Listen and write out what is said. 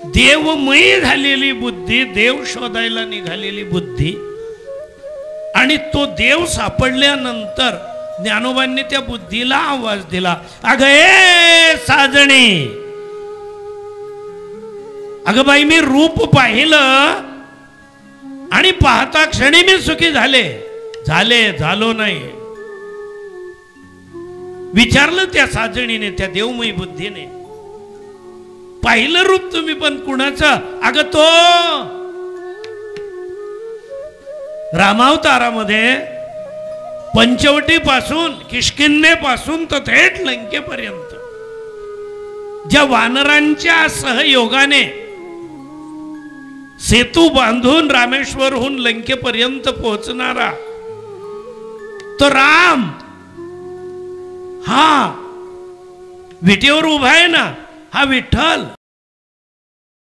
देवमयी झालेली बुद्धी, देव शोधायला निघालेली बुद्धी, आणि तो देव सापडल्यानंतर ज्ञानोबांनी त्या बुद्धीला आवाज दिला, अगं ए साजणी, अगं बाई मी रूप पाहिलं आणि पाहता क्षणी मी सुखी झालो नाही. विचारलं त्या साजणीने, त्या देवमयी बुद्धीने, पाहिलं रूप तुम्ही पण कुणाचं? अगं तो रामावतारामध्ये पंचवटीपासून किष्किंधेपासून तर थेट लंकेपर्यंत ज्या वानरांच्या सहयोगाने सेतू बांधून रामेश्वरहून लंकेपर्यंत पोहोचणारा तो राम, हा विटेवर उभा आहे ना, हा विठ्ठल.